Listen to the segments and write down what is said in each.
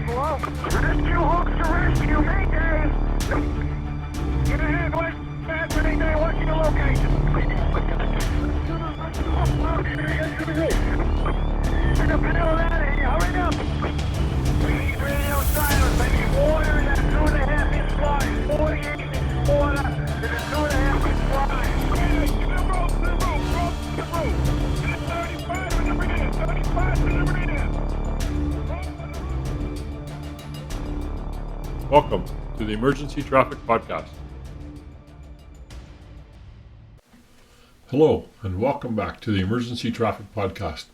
Hello? Rescue hooks to rescue, Mayday! Get ahead, West. Fast, Mayday, what's your location? Get the hell out of here, hurry up! We need radio silence, baby. Water in that 2.5 inch line. 48 inch water in a 2.5 inch line. To the rope, to the rope. 35 in the rear, 35 in the rear. Welcome to the Emergency Traffic Podcast. Hello, and welcome back to the Emergency Traffic Podcast,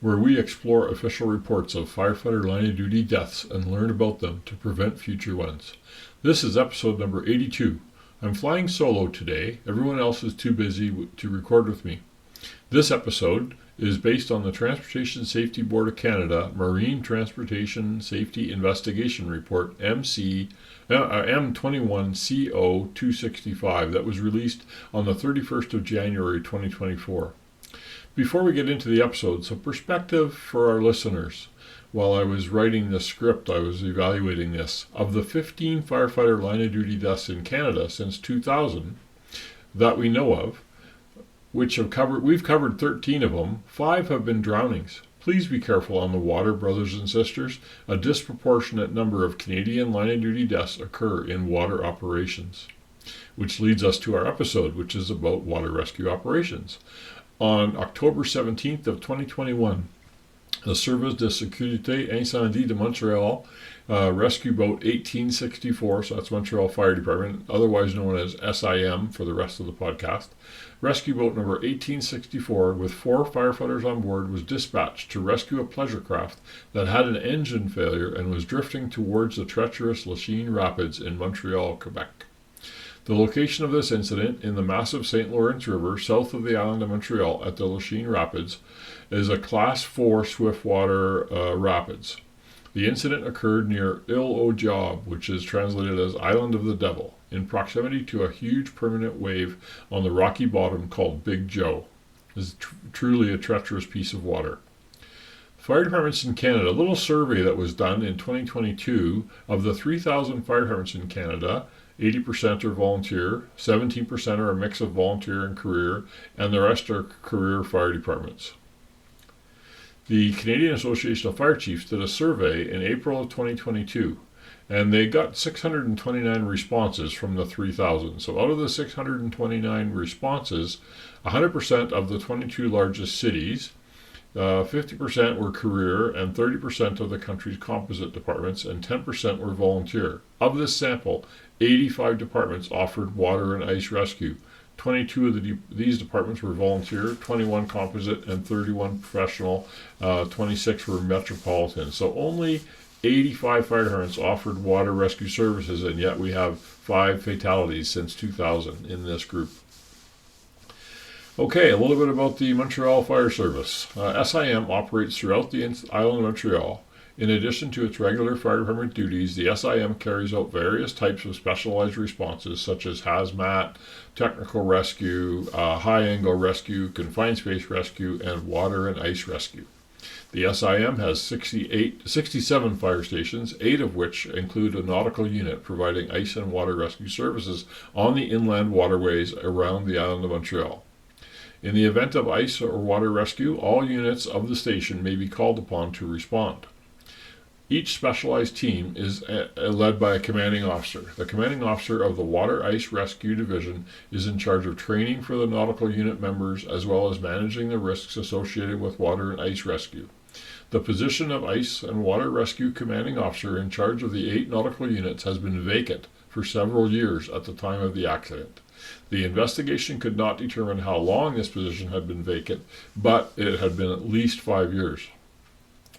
where we explore official reports of firefighter line of duty deaths and learn about them to prevent future ones. This is episode number 82. I'm flying solo today. Everyone else is too busy to record with me. This episode is based on the Transportation Safety Board of Canada Marine Transportation Safety Investigation Report M21CO265 that was released on the 31st of January 2024. Before we get into the episode, some perspective for our listeners. While I was writing the script, I was evaluating this. Of the 15 firefighter line of duty deaths in Canada since 2000 that we know of, we've covered 13 of them. 5 have been drownings. Please be careful on the water, brothers and sisters. A disproportionate number of Canadian line of duty deaths occur in water operations. Which leads us to our episode, which is about water rescue operations. On October 17th of 2021, the Service de Sécurité Incendie de Montreal Rescue Boat 1864, so that's Montreal Fire Department, otherwise known as SIM for the rest of the podcast. Rescue boat number 1864 with 4 firefighters on board was dispatched to rescue a pleasure craft that had an engine failure and was drifting towards the treacherous Lachine Rapids in Montreal, Quebec. The location of this incident in the massive St. Lawrence River south of the island of Montreal at the Lachine Rapids is a Class 4 swiftwater rapids. The incident occurred near LODD, which is translated as Island of the Devil, in proximity to a huge permanent wave on the rocky bottom called Big Joe. This is truly a treacherous piece of water. Fire departments in Canada, a little survey that was done in 2022 of the 3,000 fire departments in Canada, 80% are volunteer, 17% are a mix of volunteer and career, and the rest are career fire departments. The Canadian Association of Fire Chiefs did a survey in April of 2022, and they got 629 responses from the 3,000. So out of the 629 responses, 100% of the 22 largest cities, 50% were career, and 30% of the country's composite departments, and 10% were volunteer. Of this sample, 85 departments offered water and ice rescue. 22 of these departments were volunteer, 21 composite, and 31 professional. 26 were metropolitan. So only 85 fire departments offered water rescue services, and yet we have 5 fatalities since 2000 in this group. Okay, a little bit about the Montreal Fire Service. SIM operates throughout the island of Montreal. In addition to its regular fire department duties, the SIM carries out various types of specialized responses such as hazmat, technical rescue, high-angle rescue, confined space rescue, and water and ice rescue. The SIM has 67 fire stations, 8 of which include a nautical unit providing ice and water rescue services on the inland waterways around the island of Montreal. In the event of ice or water rescue, all units of the station may be called upon to respond. Each specialized team is led by a commanding officer. The commanding officer of the Water Ice Rescue Division is in charge of training for the nautical unit members as well as managing the risks associated with water and ice rescue. The position of Ice and Water Rescue Commanding Officer in charge of the 8 nautical units has been vacant for several years at the time of the accident. The investigation could not determine how long this position had been vacant, but it had been at least 5 years.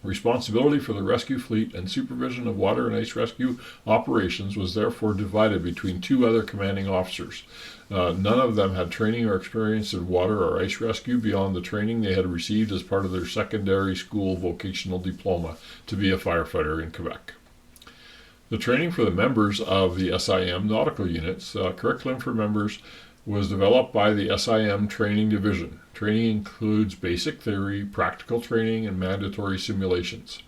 Responsibility for the rescue fleet and supervision of water and ice rescue operations was therefore divided between 2 other commanding officers. None of them had training or experience in water or ice rescue beyond the training they had received as part of their secondary school vocational diploma to be a firefighter in Quebec. The training for the members of the SIM nautical units, curriculum for members, was developed by the SIM Training Division. Training includes basic theory, practical training, and mandatory simulations.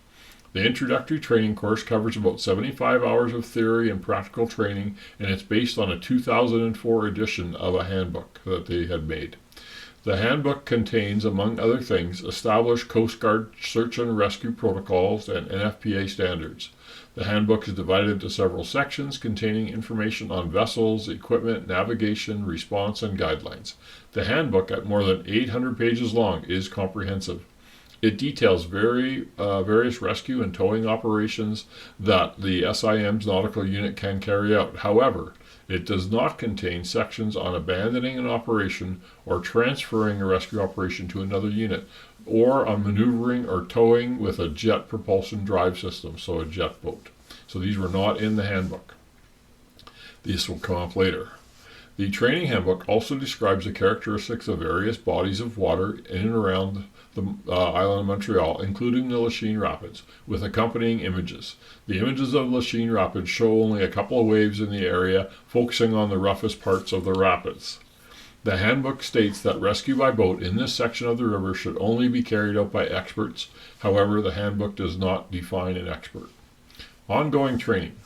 The introductory training course covers about 75 hours of theory and practical training, and it's based on a 2004 edition of a handbook that they had made. The handbook contains, among other things, established Coast Guard search and rescue protocols and NFPA standards. The handbook is divided into several sections containing information on vessels, equipment, navigation, response, and guidelines. The handbook, at more than 800 pages long, is comprehensive. It details various rescue and towing operations that the SIM's nautical unit can carry out. However, it does not contain sections on abandoning an operation or transferring a rescue operation to another unit, or on maneuvering or towing with a jet propulsion drive system, so a jet boat. So these were not in the handbook. This will come up later. The training handbook also describes the characteristics of various bodies of water in and around the island of Montreal, including the Lachine Rapids, with accompanying images. The images of Lachine Rapids show only a couple of waves in the area, focusing on the roughest parts of the rapids. The handbook states that rescue by boat in this section of the river should only be carried out by experts. However, the handbook does not define an expert. Ongoing training.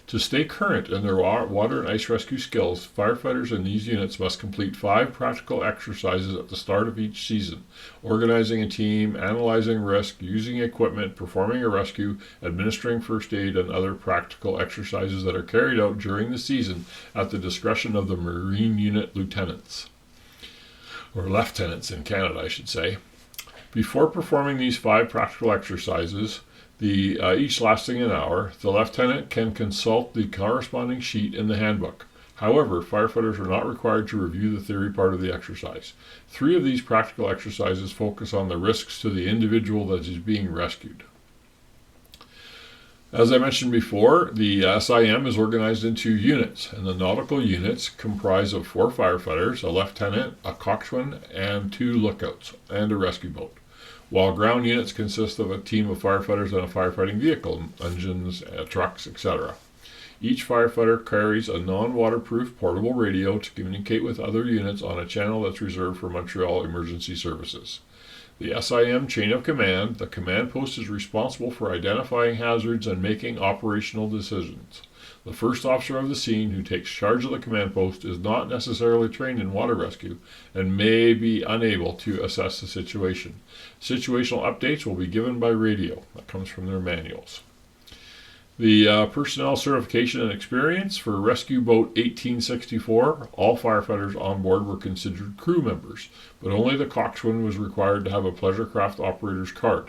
To stay current in their water and ice rescue skills, firefighters in these units must complete 5 practical exercises at the start of each season: organizing a team, analyzing risk, using equipment, performing a rescue, administering first aid, and other practical exercises that are carried out during the season at the discretion of the Marine Unit lieutenants, or lieutenants in Canada, I should say. Before performing these 5 practical exercises, each lasting an hour, the lieutenant can consult the corresponding sheet in the handbook. However, firefighters are not required to review the theory part of the exercise. 3 of these practical exercises focus on the risks to the individual that is being rescued. As I mentioned before, the SIM is organized into units, and the nautical units comprise of 4 firefighters, a lieutenant, a coxswain, and 2 lookouts, and a rescue boat, while ground units consist of a team of firefighters and a firefighting vehicle, engines, trucks, etc. Each firefighter carries a non-waterproof portable radio to communicate with other units on a channel that's reserved for Montreal emergency services. The SIM chain of command, the command post is responsible for identifying hazards and making operational decisions. The first officer of the scene, who takes charge of the command post, is not necessarily trained in water rescue and may be unable to assess the situation. Situational updates will be given by radio. That comes from their manuals. The personnel certification and experience for Rescue Boat 1864, all firefighters on board were considered crew members, but only the coxswain was required to have a pleasure craft operator's card.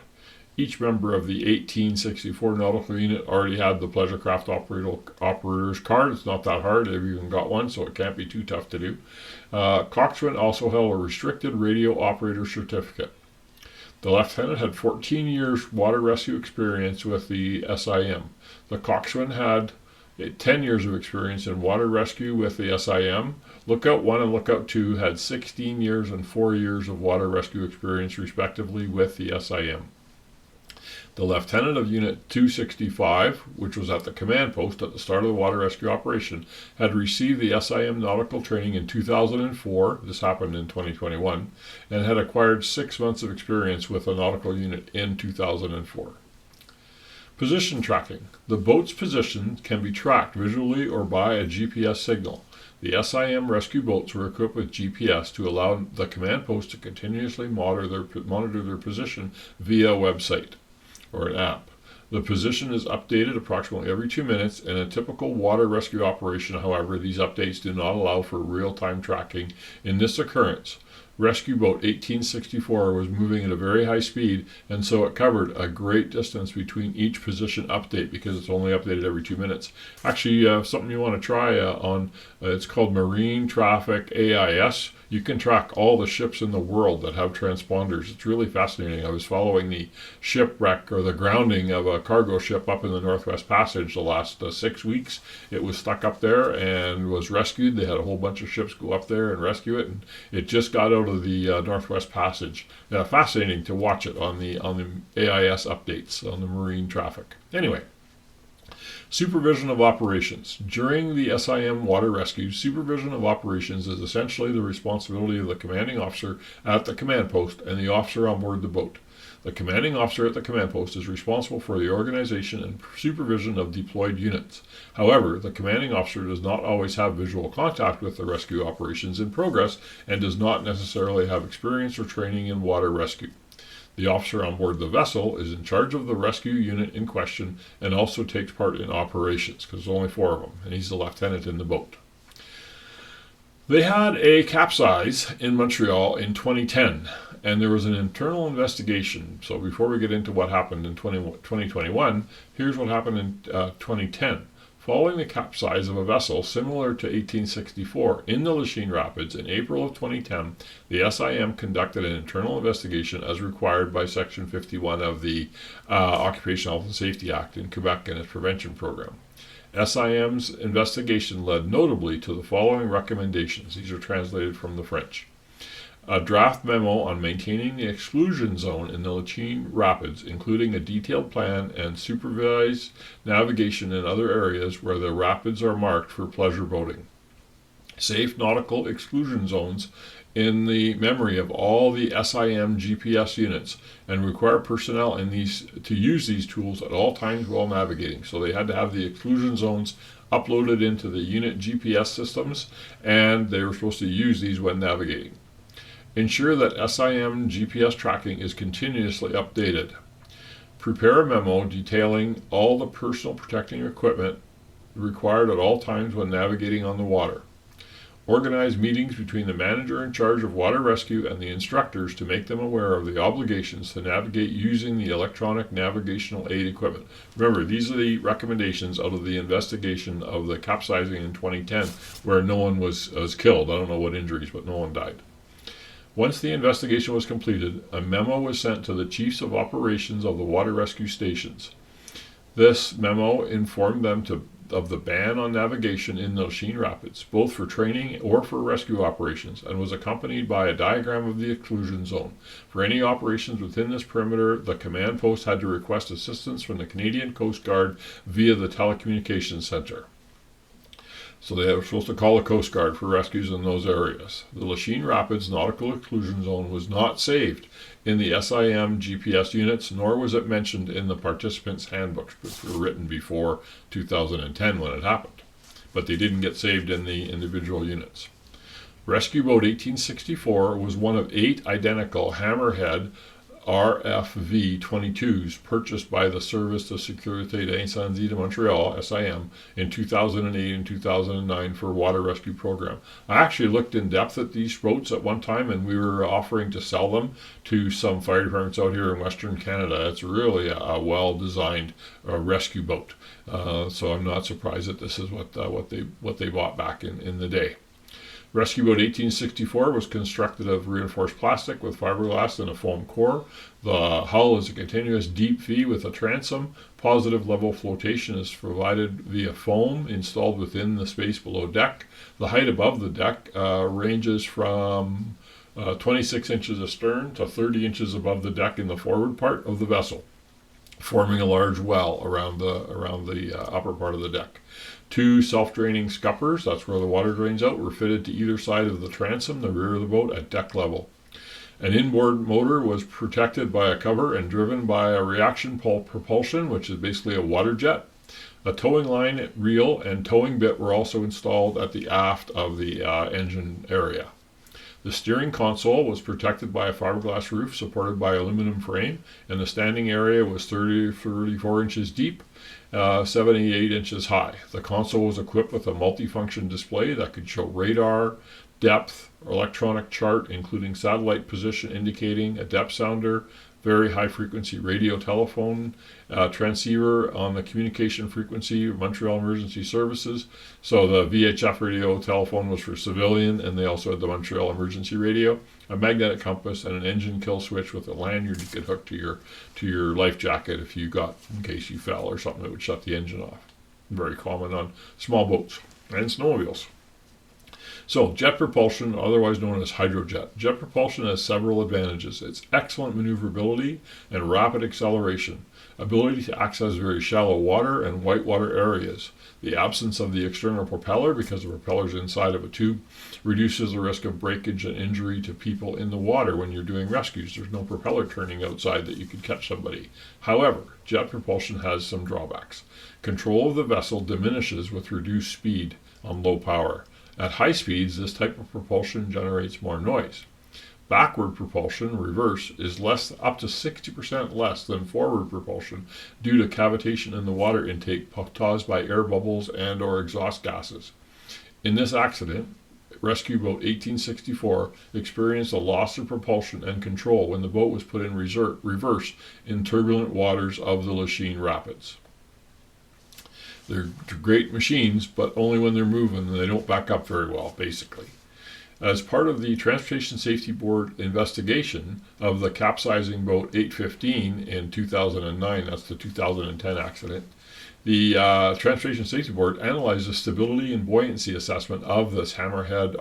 Each member of the 1864 nautical unit already had the pleasure craft operator's card. It's not that hard. They've even got one, so it can't be too tough to do. Coxswain also held a restricted radio operator certificate. The lieutenant had 14 years water rescue experience with the SIM. The coxswain had 10 years of experience in water rescue with the SIM. Lookout 1 and Lookout 2 had 16 years and 4 years of water rescue experience, respectively, with the SIM. The lieutenant of Unit 265, which was at the command post at the start of the water rescue operation, had received the SIM nautical training in 2004, this happened in 2021, and had acquired 6 months of experience with the nautical unit in 2004. Position tracking. The boat's position can be tracked visually or by a GPS signal. The SIM rescue boats were equipped with GPS to allow the command post to continuously monitor their position via a website or an app. The position is updated approximately every 2 minutes. In a typical water rescue operation, however, these updates do not allow for real-time tracking. In this occurrence, Rescue Boat 1864 was moving at a very high speed, and so it covered a great distance between each position update because it's only updated every 2 minutes. Actually, something you want to try it's called Marine Traffic AIS. You can track all the ships in the world that have transponders. It's really fascinating. I was following the shipwreck or the grounding of a cargo ship up in the Northwest Passage the last 6 weeks. It was stuck up there and was rescued. They had a whole bunch of ships go up there and rescue it, and it just got out of the Northwest Passage. Fascinating to watch it on the AIS updates on the marine traffic. Anyway, Supervision of operations. During the SIM water rescue, supervision of operations is essentially the responsibility of the commanding officer at the command post and the officer on board the boat. The commanding officer at the command post is responsible for the organization and supervision of deployed units. However, the commanding officer does not always have visual contact with the rescue operations in progress and does not necessarily have experience or training in water rescue. The officer on board the vessel is in charge of the rescue unit in question and also takes part in operations, because there's only 4 of them, and he's the lieutenant in the boat. They had a capsize in Montreal in 2010, and there was an internal investigation. So before we get into what happened in 2021, here's what happened in 2010. Following the capsize of a vessel similar to 1864 in the Lachine Rapids in April of 2010, the SIM conducted an internal investigation as required by Section 51 of the Occupational Health and Safety Act in Quebec and its prevention program. SIM's investigation led notably to the following recommendations. These are translated from the French. A draft memo on maintaining the exclusion zone in the Lachine Rapids, including a detailed plan and supervised navigation in other areas where the rapids are marked for pleasure boating. Safe nautical exclusion zones in the memory of all the SIM GPS units, and require personnel in these to use these tools at all times while navigating. So they had to have the exclusion zones uploaded into the unit GPS systems, and they were supposed to use these when navigating. Ensure that SIM GPS tracking is continuously updated. Prepare a memo detailing all the personal protecting equipment required at all times when navigating on the water. Organize meetings between the manager in charge of water rescue and the instructors to make them aware of the obligations to navigate using the electronic navigational aid equipment. Remember, these are the recommendations out of the investigation of the capsizing in 2010, where no one was killed. I don't know what injuries, but no one died. Once the investigation was completed, a memo was sent to the chiefs of operations of the water rescue stations. This memo informed them of the ban on navigation in the Lachine Rapids, both for training or for rescue operations, and was accompanied by a diagram of the exclusion zone. For any operations within this perimeter, the command post had to request assistance from the Canadian Coast Guard via the telecommunications center. So they were supposed to call the Coast Guard for rescues in those areas. The Lachine Rapids Nautical Exclusion Zone was not saved in the SIM GPS units, nor was it mentioned in the participants' handbooks, which were written before 2010 when it happened. But they didn't get saved in the individual units. Rescue Boat 1864 was one of 8 identical Hammerhead RFV-22s purchased by the Service de Sécurité d'Incendie de Montreal, SIM, in 2008 and 2009 for water rescue program. I actually looked in depth at these boats at one time, and we were offering to sell them to some fire departments out here in Western Canada. It's really a well-designed rescue boat. So I'm not surprised that this is what they bought back in the day. Rescue Boat 1864 was constructed of reinforced plastic with fiberglass and a foam core. The hull is a continuous deep V with a transom. Positive level flotation is provided via foam installed within the space below deck. The height above the deck ranges from 26 inches astern to 30 inches above the deck in the forward part of the vessel, forming a large well around the upper part of the deck. 2 self-draining scuppers, that's where the water drains out, were fitted to either side of the transom, the rear of the boat, at deck level. An inboard motor was protected by a cover and driven by a reaction propulsion, which is basically a water jet. A towing line, reel, and towing bit were also installed at the aft of the engine area. The steering console was protected by a fiberglass roof supported by aluminum frame, and the standing area was 34 inches deep, 78 inches high. The console was equipped with a multifunction display that could show radar, depth, electronic chart, including satellite position indicating, a depth sounder, very high frequency radio telephone transceiver on the communication frequency of Montreal Emergency Services. So the VHF radio telephone was for civilian, and they also had the Montreal Emergency Radio, a magnetic compass, and an engine kill switch with a lanyard you could hook to your life jacket if you got, in case you fell or something that would shut the engine off. Very common on small boats and snowmobiles. So, jet propulsion, otherwise known as hydrojet. Jet propulsion has several advantages. It's excellent maneuverability and rapid acceleration, ability to access very shallow water and whitewater areas. The absence of the external propeller, because the propeller is inside of a tube, reduces the risk of breakage and injury to people in the water when you're doing rescues. There's no propeller turning outside that you could catch somebody. However, jet propulsion has some drawbacks. Control of the vessel diminishes with reduced speed on low power. At high speeds, this type of propulsion generates more noise. Backward propulsion, reverse, is up to 60% less than forward propulsion due to cavitation in the water intake caused by air bubbles and or exhaust gases. In this accident, rescue boat 1864 experienced a loss of propulsion and control when the boat was put in reverse in turbulent waters of the Lachine Rapids. They're great machines, but only when they're moving, and they don't back up very well, basically. As part of the Transportation Safety Board investigation of the capsizing boat 815 in 2009, that's the 2010 accident, the Transportation Safety Board analyzed the stability and buoyancy assessment of this Hammerhead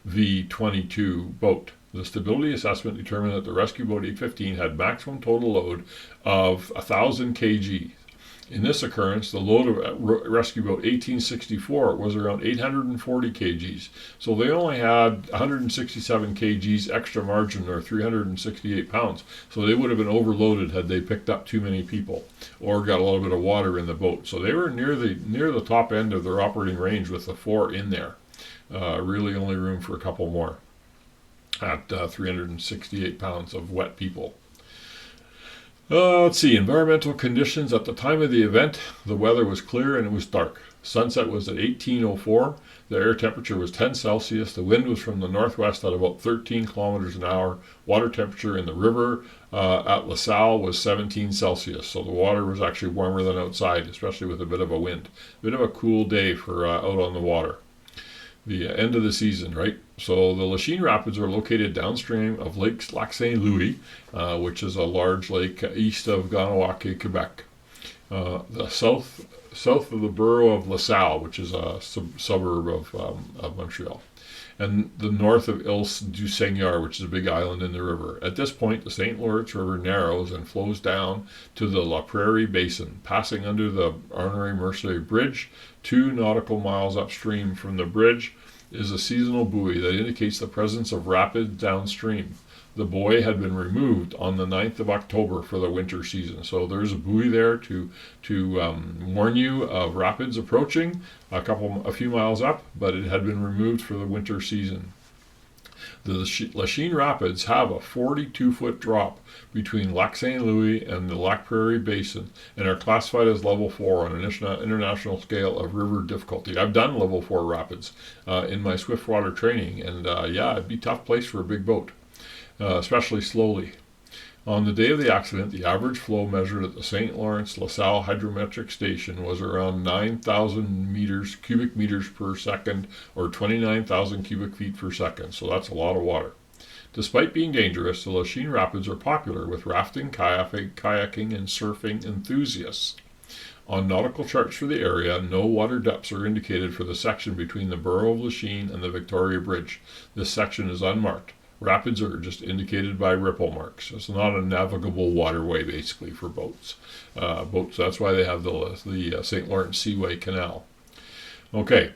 RFV-22 boat. The stability assessment determined that the rescue boat 815 had maximum total load of 1,000 kg. In this occurrence, the load of rescue boat 1864 was around 840 kgs, so they only had 167 kgs extra margin, or 368 pounds, so they would have been overloaded had they picked up too many people or got a little bit of water in the boat. So they were near the top end of their operating range with the 4 in there. Really only room for a couple more at 368 pounds of wet people. Let's see, environmental conditions. At the time of the event, the weather was clear and it was dark. Sunset was at 18:04. The air temperature was 10 Celsius. The wind was from the northwest at about 13 kilometers an hour. Water temperature in the river at LaSalle was 17 Celsius. So the water was actually warmer than outside, especially with a bit of a wind. A bit of a cool day for out on the water. The end of the season, right? So the Lachine Rapids are located downstream of Lake Saint Louis, which is a large lake east of Ganawake, Quebec. The south of the borough of LaSalle, which is a suburb of Montreal, and the north of Île du Seigneur, which is a big island in the river. At this point, the St. Lawrence River narrows and flows down to the La Prairie Basin, passing under the Henri Mercier Bridge. 2 nautical miles upstream from the bridge is a seasonal buoy that indicates the presence of rapids downstream. The buoy had been removed on the 9th of October for the winter season. So there's a buoy there to warn you of rapids approaching a few miles up, but it had been removed for the winter season. The Lachine Rapids have a 42-foot drop between Lac Saint Louis and the Lac Prairie Basin and are classified as level 4 on an international scale of river difficulty. I've done level 4 rapids in my swiftwater training, and it'd be a tough place for a big boat, especially slowly. On the day of the accident, the average flow measured at the St. Lawrence LaSalle hydrometric station was around 9,000 cubic meters per second, or 29,000 cubic feet per second. So that's a lot of water. Despite being dangerous, the Lachine Rapids are popular with rafting, kayaking, and surfing enthusiasts. On nautical charts for the area, no water depths are indicated for the section between the borough of Lachine and the Victoria Bridge. This section is unmarked. Rapids are just indicated by ripple marks. It's not a navigable waterway, basically, for boats. That's why they have the St. Lawrence Seaway Canal. Okay,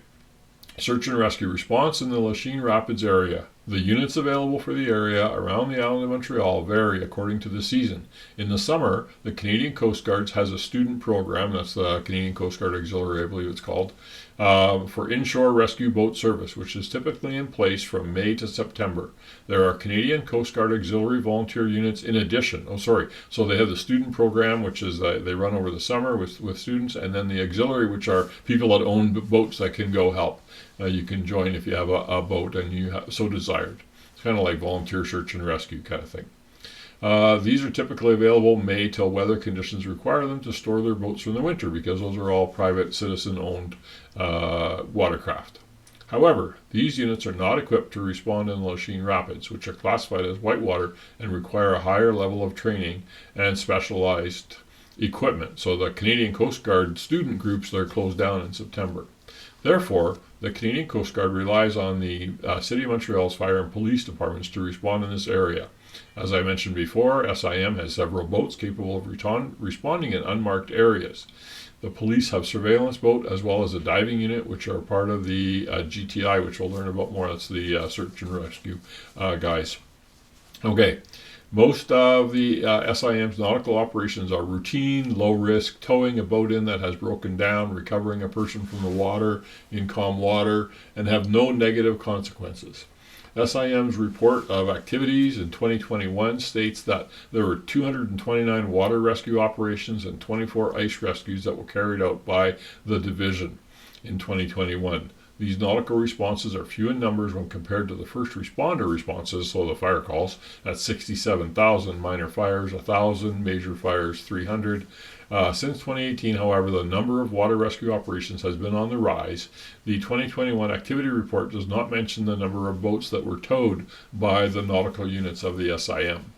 search and rescue response in the Lachine Rapids area. The units available for the area around the island of Montreal vary according to the season. In the summer, the Canadian Coast Guard has a student program, that's the Canadian Coast Guard Auxiliary, I believe it's called, for inshore rescue boat service, which is typically in place from May to September. There are Canadian Coast Guard Auxiliary volunteer units in addition. So they have the student program, which is they run over the summer with students, and then the auxiliary, which are people that own boats that can go help. You can join if you have a boat and you so desired. It's kind of like volunteer search and rescue kind of thing. These are typically available May till weather conditions require them to store their boats from the winter, because those are all private citizen-owned watercraft. However, these units are not equipped to respond in the Lachine Rapids, which are classified as whitewater and require a higher level of training and specialized equipment. So the Canadian Coast Guard student groups, they're closed down in September. Therefore, the Canadian Coast Guard relies on the City of Montreal's fire and police departments to respond in this area. As I mentioned before, SIM has several boats capable of responding in unmarked areas. The police have surveillance boat as well as a diving unit, which are part of the GTI, which we'll learn about more. That's the search and rescue guys. Okay, most of the SIM's nautical operations are routine, low risk, towing a boat in that has broken down, recovering a person from the water in calm water, and have no negative consequences. SIM's report of activities in 2021 states that there were 229 water rescue operations and 24 ice rescues that were carried out by the division in 2021. These nautical responses are few in numbers when compared to the first responder responses, so the fire calls, at 67,000, minor fires 1,000, major fires 300. Since 2018, however, the number of water rescue operations has been on the rise. The 2021 activity report does not mention the number of boats that were towed by the nautical units of the SIM.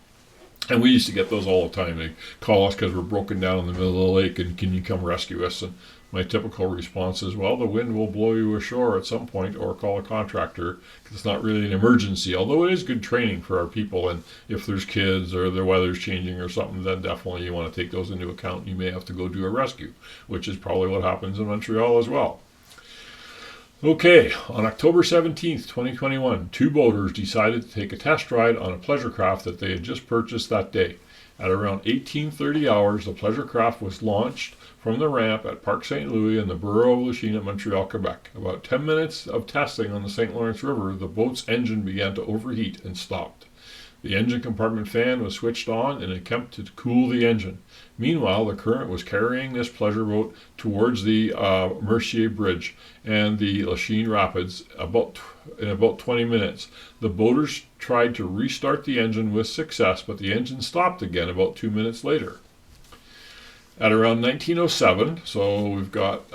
And we used to get those all the time. They call us because we're broken down in the middle of the lake and can you come rescue us? And my typical response is, well, the wind will blow you ashore at some point, or call a contractor, because it's not really an emergency, although it is good training for our people. And if there's kids or the weather's changing or something, then definitely you want to take those into account. You may have to go do a rescue, which is probably what happens in Montreal as well. Okay, on October 17th, 2021, two boaters decided to take a test ride on a pleasure craft that they had just purchased that day. At around 18:30 hours, the pleasure craft was launched from the ramp at Parc St. Louis in the borough of Lachine at Montreal, Quebec. About 10 minutes of testing on the St. Lawrence River, the boat's engine began to overheat and stopped. The engine compartment fan was switched on in an attempt to cool the engine. Meanwhile, the current was carrying this pleasure boat towards the Mercier Bridge and the Lachine Rapids in about 20 minutes. The boaters tried to restart the engine with success, but the engine stopped again about 2 minutes later. At around 1907, so we've got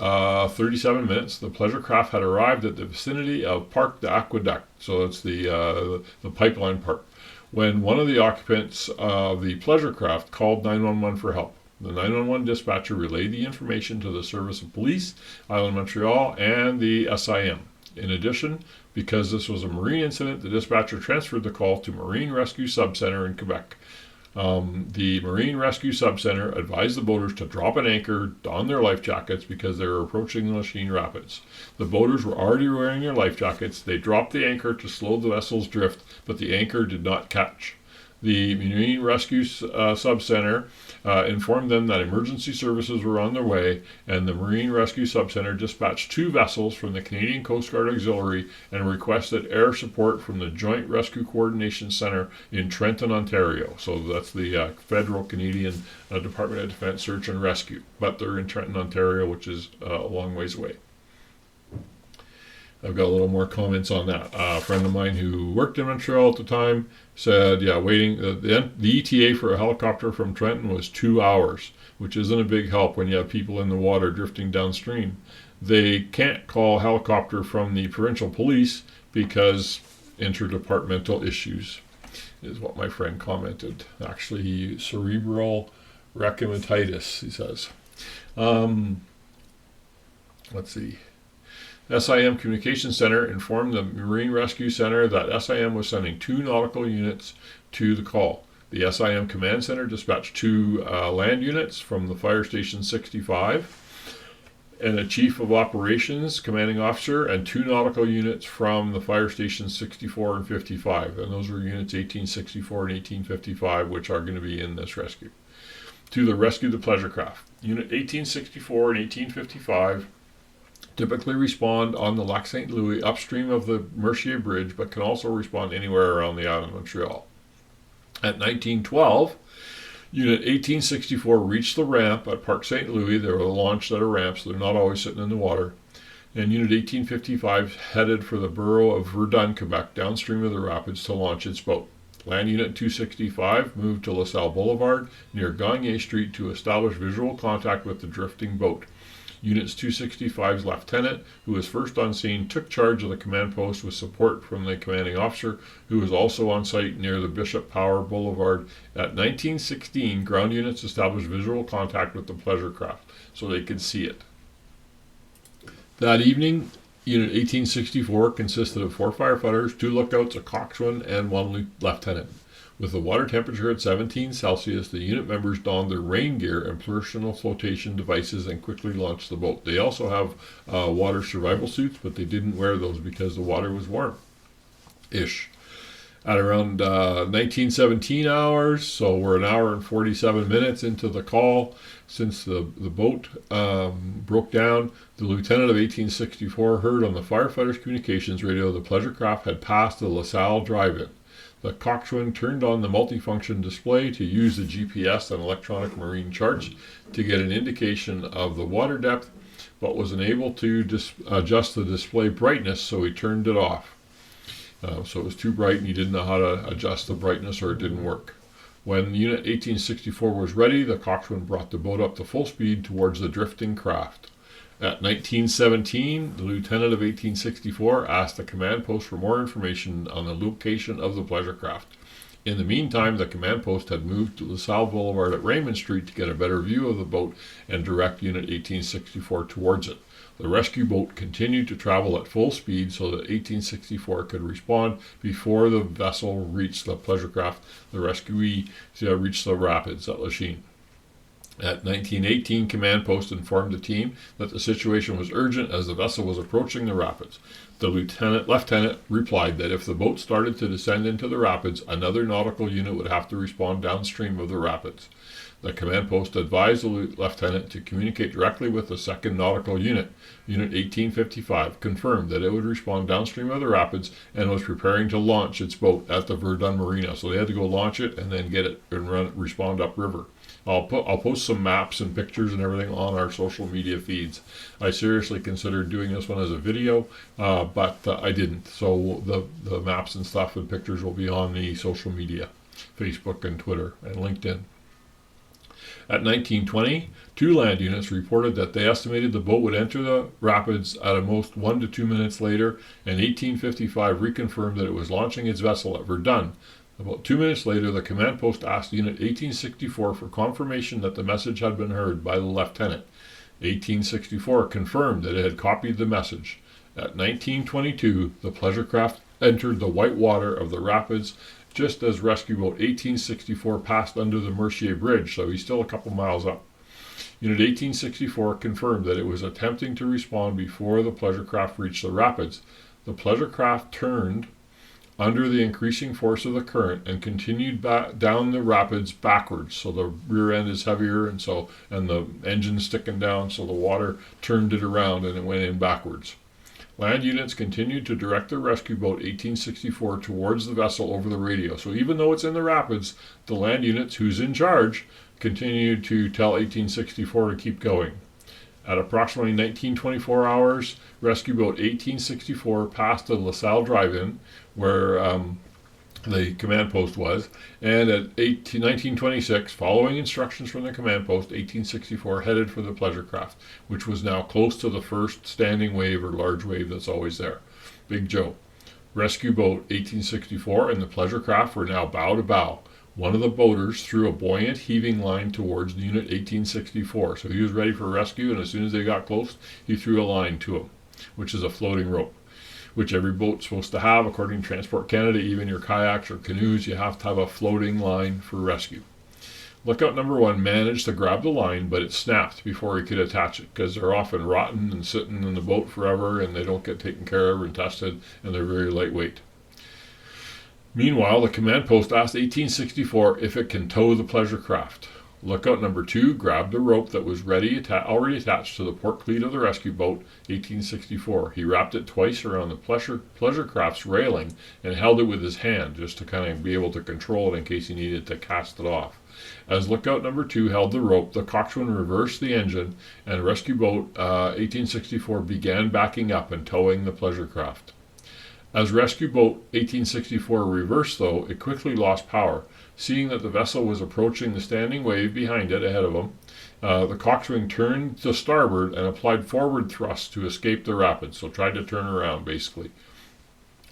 37 minutes, the pleasure craft had arrived at the vicinity of Parc d'Aqueduc, so it's the pipeline park, when one of the occupants of the pleasure craft called 911 for help. The 911 dispatcher relayed the information to the Service of Police, Island Montreal, and the SIM. In addition, because this was a marine incident, the dispatcher transferred the call to Marine Rescue Subcenter in Quebec. The Marine Rescue Subcenter advised the boaters to drop an anchor, don their life jackets because they were approaching the Lachine Rapids. The boaters were already wearing their life jackets. They dropped the anchor to slow the vessel's drift, but the anchor did not catch. The Marine Rescue Subcenter informed them that emergency services were on their way, and the Marine Rescue Subcenter dispatched two vessels from the Canadian Coast Guard Auxiliary and requested air support from the Joint Rescue Coordination Center in Trenton, Ontario. So that's the federal Canadian Department of Defense Search and Rescue, but they're in Trenton, Ontario, which is a long ways away. I've got a little more comments on that. A friend of mine who worked in Montreal at the time said, waiting, the ETA for a helicopter from Trenton was 2 hours, which isn't a big help when you have people in the water drifting downstream. They can't call a helicopter from the provincial police because interdepartmental issues, is what my friend commented. Actually, cerebral rachematitis, he says. Let's see. SIM Communications Center informed the Marine Rescue Center that SIM was sending 2 nautical units to the call. The SIM Command Center dispatched 2 land units from the Fire Station 65 and a Chief of Operations, Commanding Officer, and 2 nautical units from the Fire Station 64 and 55. And those were units 1864 and 1855, which are going to be in this rescue. To the rescue the pleasure craft. Unit 1864 and 1855 typically respond on the Lac St. Louis upstream of the Mercier Bridge, but can also respond anywhere around the island of Montreal. At 1912, Unit 1864 reached the ramp at Parc St. Louis. They were launched at a ramp, so they're not always sitting in the water. And Unit 1855 headed for the borough of Verdun, Quebec, downstream of the rapids to launch its boat. Land Unit 265 moved to LaSalle Boulevard near Gagné Street to establish visual contact with the drifting boat. Units 265's lieutenant, who was first on scene, took charge of the command post with support from the commanding officer, who was also on site near the Bishop Power Boulevard. At 1916, ground units established visual contact with the pleasure craft so they could see it. That evening, Unit 1864 consisted of 4 firefighters, 2 lookouts, a coxswain, and 1 lieutenant. With the water temperature at 17 Celsius, the unit members donned their rain gear and personal flotation devices and quickly launched the boat. They also have water survival suits, but they didn't wear those because the water was warm-ish. At around 1917 hours, so we're an hour and 47 minutes into the call since the boat broke down, the lieutenant of 1864 heard on the firefighter's communications radio the pleasure craft had passed the LaSalle drive-in. The coxswain turned on the multifunction display to use the GPS and electronic marine charts to get an indication of the water depth, but was unable to adjust the display brightness, so he turned it off. So it was too bright and he didn't know how to adjust the brightness, or it didn't work. When Unit 1864 was ready, the coxswain brought the boat up to full speed towards the drifting craft. At 1917, the lieutenant of 1864 asked the command post for more information on the location of the pleasure craft. In the meantime, the command post had moved to LaSalle Boulevard at Raymond Street to get a better view of the boat and direct Unit 1864 towards it. The rescue boat continued to travel at full speed so that 1864 could respond before the vessel reached the pleasure craft. The rescuee reached the rapids at Lachine. At 1918, command post informed the team that the situation was urgent as the vessel was approaching the rapids. The lieutenant replied that if the boat started to descend into the rapids, another nautical unit would have to respond downstream of the rapids. The command post advised the lieutenant to communicate directly with the 2nd Nautical Unit. Unit 1855 confirmed that it would respond downstream of the rapids and was preparing to launch its boat at the Verdun Marina. So they had to go launch it and then get it and respond upriver. I'll post some maps and pictures and everything on our social media feeds. I seriously considered doing this one as a video, but I didn't. So the maps and stuff and pictures will be on the social media, Facebook and Twitter and LinkedIn. At 1920, 2 land units reported that they estimated the boat would enter the rapids at a most 1 to 2 minutes later, and 1855 reconfirmed that it was launching its vessel at Verdun. About 2 minutes later, the command post asked Unit 1864 for confirmation that the message had been heard by the lieutenant. 1864 confirmed that it had copied the message. At 1922, the pleasure craft entered the white water of the rapids just as rescue boat 1864 passed under the Mercier Bridge, so he's still a couple miles up. Unit 1864 confirmed that it was attempting to respond before the pleasure craft reached the rapids. The pleasure craft turned under the increasing force of the current and continued down the rapids backwards. So the rear end is heavier and the engine's sticking down, so the water turned it around and it went in backwards. Land units continued to direct the rescue boat 1864 towards the vessel over the radio. So even though it's in the rapids, the land units, who's in charge, continued to tell 1864 to keep going. At approximately 1924 hours, rescue boat 1864 passed the LaSalle drive-in, where the command post was, and at 1926, following instructions from the command post, 1864 headed for the pleasure craft, which was now close to the first standing wave or large wave that's always there. Big Joe. Rescue boat 1864 and the pleasure craft were now bow to bow. One of the boaters threw a buoyant heaving line towards Unit 1864, so he was ready for rescue, and as soon as they got close, he threw a line to him, which is a floating rope, which every boat's supposed to have. According to Transport Canada, even your kayaks or canoes, you have to have a floating line for rescue. Lookout number 1 managed to grab the line, but it snapped before he could attach it, because they're often rotten and sitting in the boat forever, and they don't get taken care of and tested, and they're very lightweight. Meanwhile, the command post asked 1864 if it can tow the pleasure craft. Lookout number 2 grabbed a rope that was already attached to the port cleat of the rescue boat 1864. He wrapped it twice around the pleasure craft's railing and held it with his hand just to kind of be able to control it in case he needed to cast it off. As lookout number 2 held the rope, the coxswain reversed the engine and rescue boat 1864 began backing up and towing the pleasure craft. As rescue boat 1864 reversed, though, it quickly lost power. Seeing that the vessel was approaching the standing wave behind it ahead of him, the coxswain turned to starboard and applied forward thrust to escape the rapids, so tried to turn around, basically.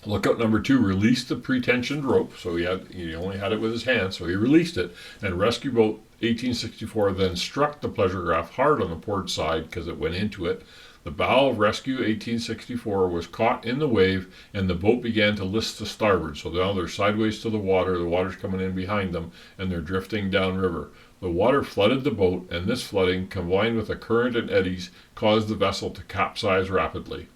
Lookout number 2 released the pretensioned rope, so he only had it with his hand, so he released it, and rescue boat 1864 then struck the pleasure craft hard on the port side because it went into it. The bow of Rescue 1864 was caught in the wave, and the boat began to list to starboard. So now they're sideways to the water's coming in behind them, and they're drifting downriver. The water flooded the boat, and this flooding, combined with a current and eddies, caused the vessel to capsize rapidly,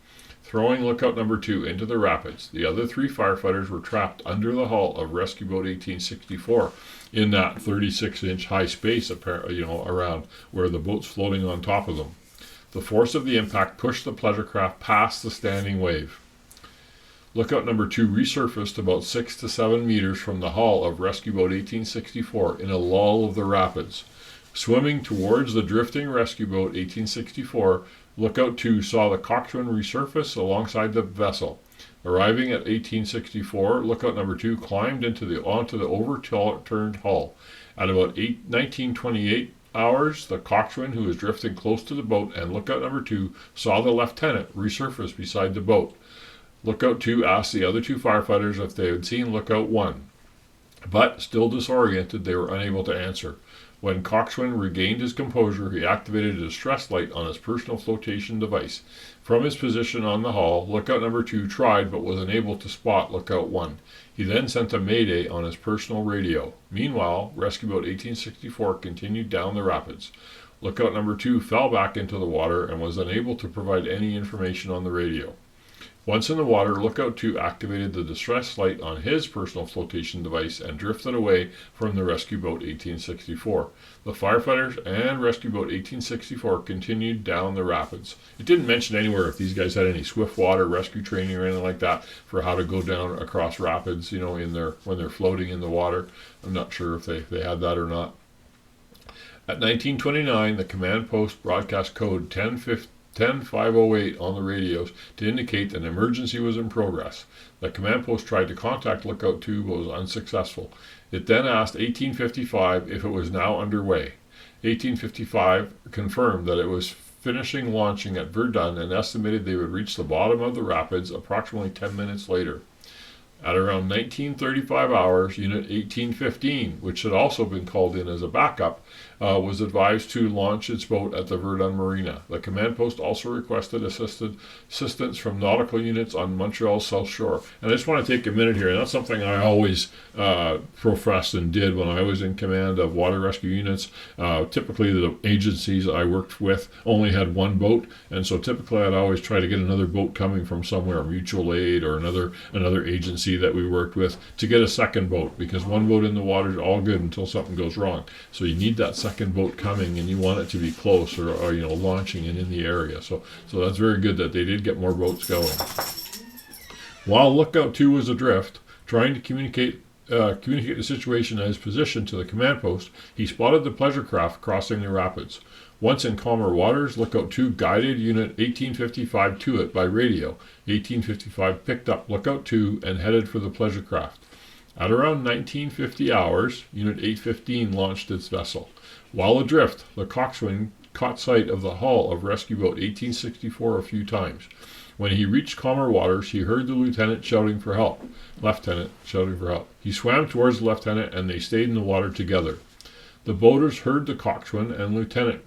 throwing lookout number 2 into the rapids. The other 3 firefighters were trapped under the hull of Rescue Boat 1864 in that 36-inch high space, around where the boat's floating on top of them. The force of the impact pushed the pleasure craft past the standing wave. Lookout number 2 resurfaced about 6 to 7 meters from the hull of Rescue Boat 1864 in a lull of the rapids. Swimming towards the drifting Rescue Boat 1864, Lookout 2 saw the coxswain resurface alongside the vessel. Arriving at 1864, Lookout number 2 climbed onto the overturned hull. At about 1928 hours, the coxswain, who was drifting close to the boat, and Lookout number 2 saw the lieutenant resurface beside the boat. Lookout 2 asked the other 2 firefighters if they had seen Lookout 1, but still disoriented, they were unable to answer. When coxswain regained his composure, he activated a distress light on his personal flotation device. From his position on the hull, Lookout number 2 tried but was unable to spot Lookout 1. He then sent a mayday on his personal radio. Meanwhile, Rescue Boat 1864 continued down the rapids. Lookout number 2 fell back into the water and was unable to provide any information on the radio. Once in the water, Lookout 2 activated the distress light on his personal flotation device and drifted away from the Rescue Boat 1864. The firefighters and Rescue Boat 1864 continued down the rapids. It didn't mention anywhere if these guys had any swift water rescue training or anything like that for how to go down across rapids, when they're floating in the water. I'm not sure if they had that or not. At 1929, the command post broadcast code 10508 on the radios to indicate that an emergency was in progress. The command post tried to contact Lookout 2 but was unsuccessful. It then asked 1855 if it was now underway. 1855 confirmed that it was finishing launching at Verdun and estimated they would reach the bottom of the rapids approximately 10 minutes later. At around 1935 hours, Unit 1815, which had also been called in as a backup, was advised to launch its boat at the Verdun Marina. The command post also requested assistance from nautical units on Montreal's South Shore. And I just want to take a minute here, and that's something I always professed and did when I was in command of water rescue units. Typically, the agencies I worked with only had one boat, and so typically I'd always try to get another boat coming from somewhere, mutual aid or another agency that we worked with, to get a second boat, because one boat in the water is all good until something goes wrong. So you need that second boat coming, and you want it to be close or launching and in the area. So that's very good that they did get more boats going. While Lookout 2 was adrift, trying to communicate the situation and his position to the command post, he spotted the pleasure craft crossing the rapids. Once in calmer waters, Lookout 2 guided Unit 1855 to it by radio. 1855 picked up Lookout 2 and headed for the pleasure craft. At around 1950 hours, Unit 815 launched its vessel. While adrift, the coxswain caught sight of the hull of Rescue Boat 1864 a few times. When he reached calmer waters, he heard the lieutenant shouting for help. He swam towards the lieutenant, and they stayed in the water together. The boaters heard the coxswain and lieutenant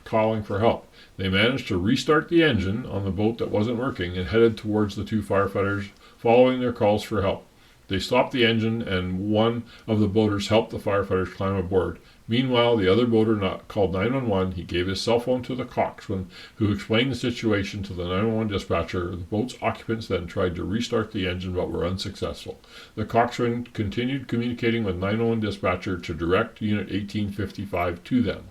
calling for help. They managed to restart the engine on the boat that wasn't working and headed towards the 2 firefighters, following their calls for help. They stopped the engine, and one of the boaters helped the firefighters climb aboard. Meanwhile, the other boater called 911. He gave his cell phone to the coxswain, who explained the situation to the 911 dispatcher. The boat's occupants then tried to restart the engine but were unsuccessful. The coxswain continued communicating with 911 dispatcher to direct Unit 1855 to them.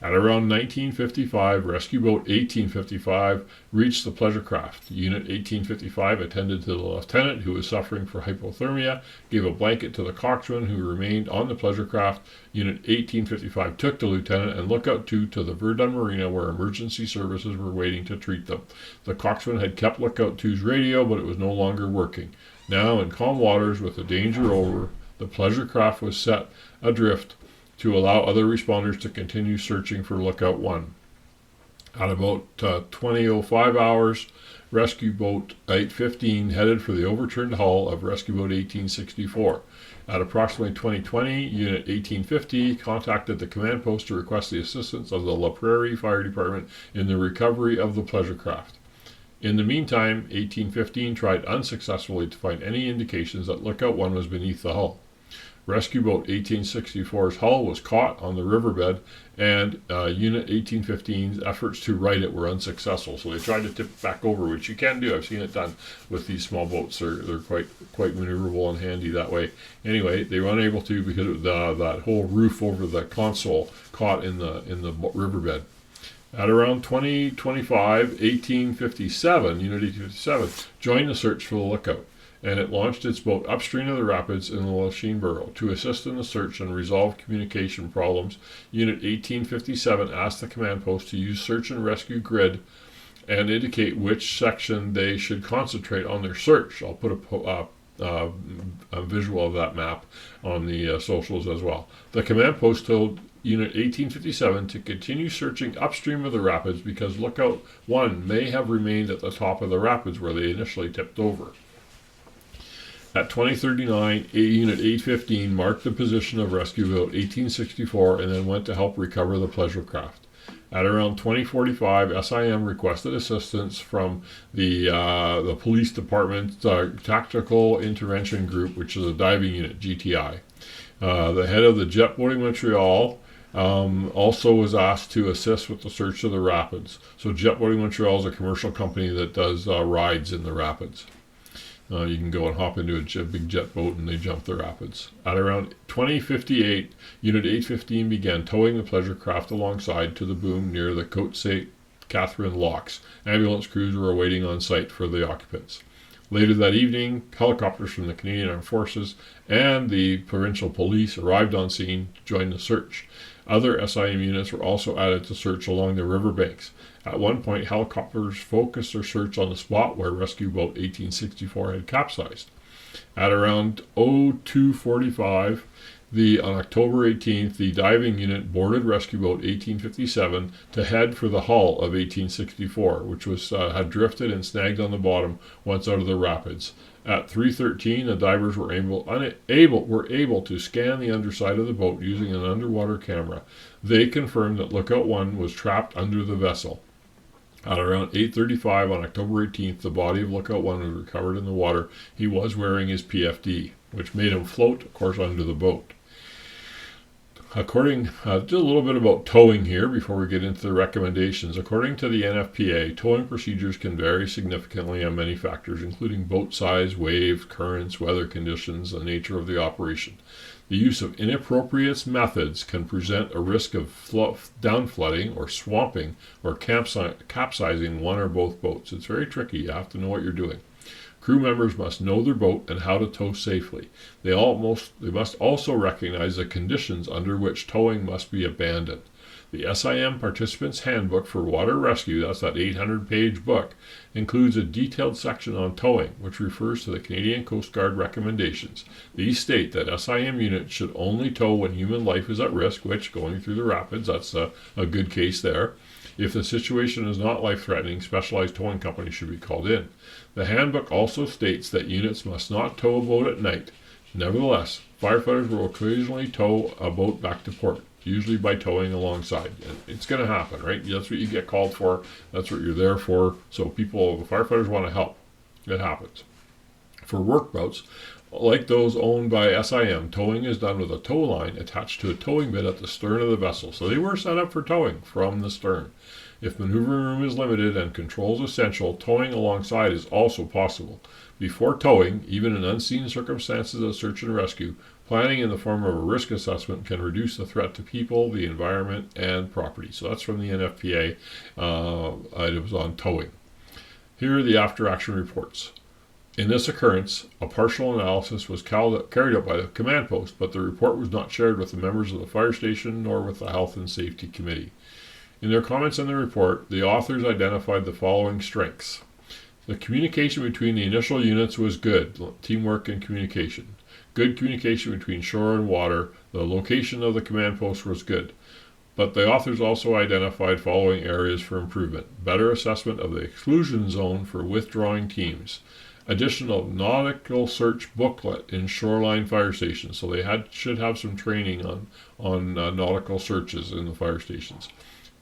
At around 1955, Rescue Boat 1855 reached the pleasure craft. Unit 1855 attended to the lieutenant, who was suffering from hypothermia, gave a blanket to the coxswain, who remained on the pleasure craft. Unit 1855 took the lieutenant and Lookout 2 to the Verdun Marina, where emergency services were waiting to treat them. The coxswain had kept Lookout 2's radio, but it was no longer working. Now, in calm waters, with the danger over, the pleasure craft was set adrift to allow other responders to continue searching for Lookout 1. At about 20:05 hours, Rescue Boat 815 headed for the overturned hull of Rescue Boat 1864. At approximately 2020, Unit 1850 contacted the command post to request the assistance of the La Prairie Fire Department in the recovery of the pleasure craft. In the meantime, 1815 tried unsuccessfully to find any indications that Lookout 1 was beneath the hull. Rescue Boat 1864's hull was caught on the riverbed, and Unit 1815's efforts to right it were unsuccessful. So they tried to tip it back over, which you can do. I've seen it done with these small boats. They're quite maneuverable and handy that way. Anyway, they were unable to because of that whole roof over the console caught in the riverbed. At around 2025, 1857, Unit 1857 joined the search for the Lookout, and it launched its boat upstream of the rapids in the Lachine Borough. To assist in the search and resolve communication problems, Unit 1857 asked the command post to use search and rescue grid and indicate which section they should concentrate on their search. I'll put a visual of that map on the socials as well. The command post told Unit 1857 to continue searching upstream of the rapids because Lookout 1 may have remained at the top of the rapids where they initially tipped over. At 2039, Unit 815 marked the position of Rescue Boat 1864 and then went to help recover the pleasure craft. At around 2045, SIM requested assistance from the police department Tactical Intervention Group, which is a diving unit, GTI. The head of the Jet Boating Montreal also was asked to assist with the search of the rapids. So Jet Boating Montreal is a commercial company that does rides in the rapids. You can go and hop into a big jet boat and they jump the rapids. At around 2058, Unit 815 began towing the pleasure craft alongside to the boom near the Côte Sainte Catherine locks. Ambulance crews were awaiting on site for the occupants. Later that evening, helicopters from the Canadian Armed Forces and the provincial police arrived on scene to join the search. Other SIM units were also added to search along the riverbanks. At one point, helicopters focused their search on the spot where Rescue Boat 1864 had capsized. At around 02:45, on October 18th, the diving unit boarded Rescue Boat 1857 to head for the hull of 1864, which had drifted and snagged on the bottom once out of the rapids. At 3:13, the divers were able to scan the underside of the boat using an underwater camera. They confirmed that Lookout 1 was trapped under the vessel. At around 8:35 on October 18th, the body of Lookout 1 was recovered in the water. He was wearing his PFD, which made him float, of course, under the boat. Just a little bit about towing here before we get into the recommendations. According to the NFPA, towing procedures can vary significantly on many factors, including boat size, wave, currents, weather conditions, the nature of the operation. The use of inappropriate methods can present a risk of downflooding or swamping or capsizing one or both boats. It's very tricky. You have to know what you're doing. Crew members must know their boat and how to tow safely. They must also recognize the conditions under which towing must be abandoned. The SIM Participants Handbook for Water Rescue, that's that 800-page book, includes a detailed section on towing, which refers to the Canadian Coast Guard recommendations. These state that SIM units should only tow when human life is at risk, which, going through the rapids, that's a good case there. If the situation is not life-threatening, specialized towing companies should be called in. The handbook also states that units must not tow a boat at night. Nevertheless, firefighters will occasionally tow a boat back to port, usually by towing alongside. And it's going to happen, right? That's what you get called for. That's what you're there for. So the firefighters want to help. It happens. For work boats, like those owned by SIM, towing is done with a tow line attached to a towing bit at the stern of the vessel. So they were set up for towing from the stern. If maneuvering room is limited and controls essential, towing alongside is also possible. Before towing, even in unseen circumstances of search and rescue, planning in the form of a risk assessment can reduce the threat to people, the environment, and property. So that's from the NFPA. It was on towing. Here are the after-action reports. In this occurrence, a partial analysis was carried out by the command post, but the report was not shared with the members of the fire station nor with the Health and Safety Committee. In their comments on the report, the authors identified the following strengths. The communication between the initial units was good, teamwork and communication. Good communication between shore and water. The location of the command post was good. But the authors also identified following areas for improvement. Better assessment of the exclusion zone for withdrawing teams. Additional nautical search booklet in shoreline fire stations. So they should have some training on nautical searches in the fire stations.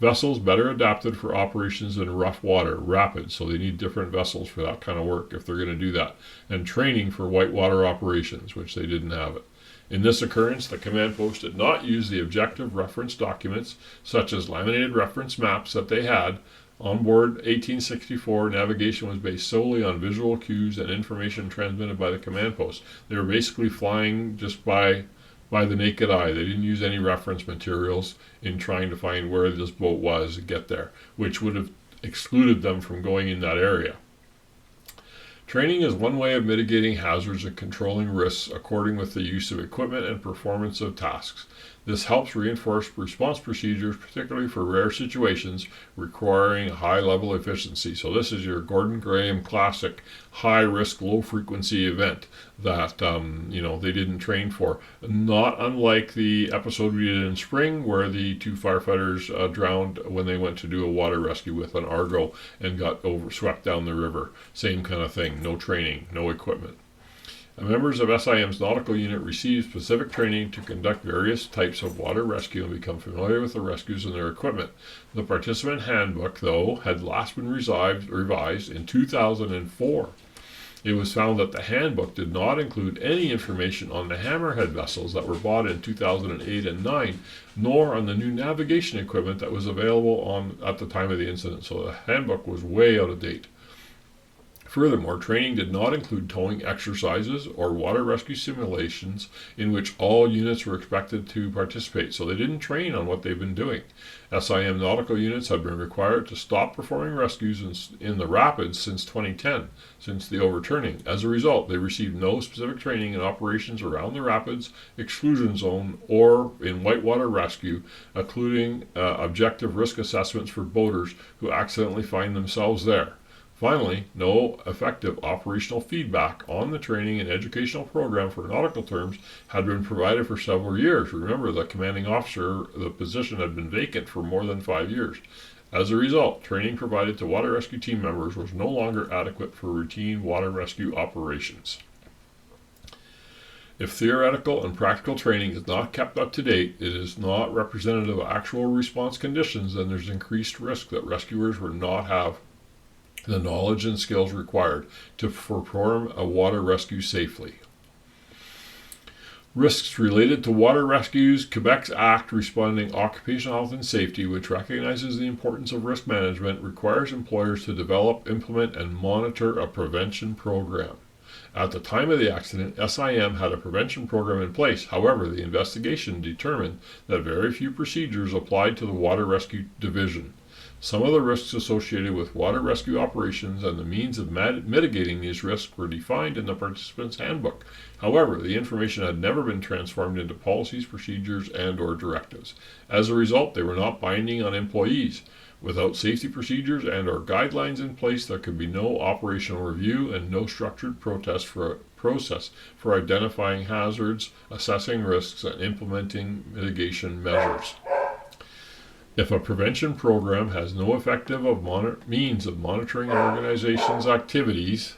Vessels better adapted for operations in rough water, rapids, so they need different vessels for that kind of work if they're going to do that. And training for whitewater operations, which they didn't have it. In this occurrence, the command post did not use the objective reference documents, such as laminated reference maps that they had. On board 1864, navigation was based solely on visual cues and information transmitted by the command post. They were basically flying just by the naked eye. They didn't use any reference materials in trying to find where this boat was to get there, which would have excluded them from going in that area. Training is one way of mitigating hazards and controlling risks according with the use of equipment and performance of tasks. This helps reinforce response procedures, particularly for rare situations requiring a high level of efficiency. So this is your Gordon Graham classic high risk, low frequency event that they didn't train for. Not unlike the episode we did in spring where the two firefighters drowned when they went to do a water rescue with an Argo and got swept down the river. Same kind of thing. No training, no equipment. Members of SIM's nautical unit receive specific training to conduct various types of water rescue and become familiar with the rescues and their equipment. The participant handbook, though, had last been revised in 2004. It was found that the handbook did not include any information on the hammerhead vessels that were bought in 2008 and 9, nor on the new navigation equipment that was available at the time of the incident. So the handbook was way out of date. Furthermore, training did not include towing exercises or water rescue simulations in which all units were expected to participate, so they didn't train on what they've been doing. SIM nautical units have been required to stop performing rescues in the rapids since 2010, since the overturning. As a result, they received no specific training in operations around the rapids, exclusion zone, or in whitewater rescue, including objective risk assessments for boaters who accidentally find themselves there. Finally, no effective operational feedback on the training and educational program for nautical terms had been provided for several years. Remember, the commanding officer, the position had been vacant for more than 5 years. As a result, training provided to water rescue team members was no longer adequate for routine water rescue operations. If theoretical and practical training is not kept up to date, it is not representative of actual response conditions, then there's increased risk that rescuers will not have the knowledge and skills required to perform a water rescue safely. Risks related to water rescues. Quebec's Act Responding Occupational Health and Safety, which recognizes the importance of risk management, requires employers to develop, implement, and monitor a prevention program. At the time of the accident, SIM had a prevention program in place. However, the investigation determined that very few procedures applied to the water rescue division. Some of the risks associated with water rescue operations and the means of mitigating these risks were defined in the participant's handbook. However, the information had never been transformed into policies, procedures, and/or directives. As a result, they were not binding on employees. Without safety procedures and/or guidelines in place, there could be no operational review and no structured process for identifying hazards, assessing risks, and implementing mitigation measures. If a prevention program has no effective means of monitoring an organization's activities,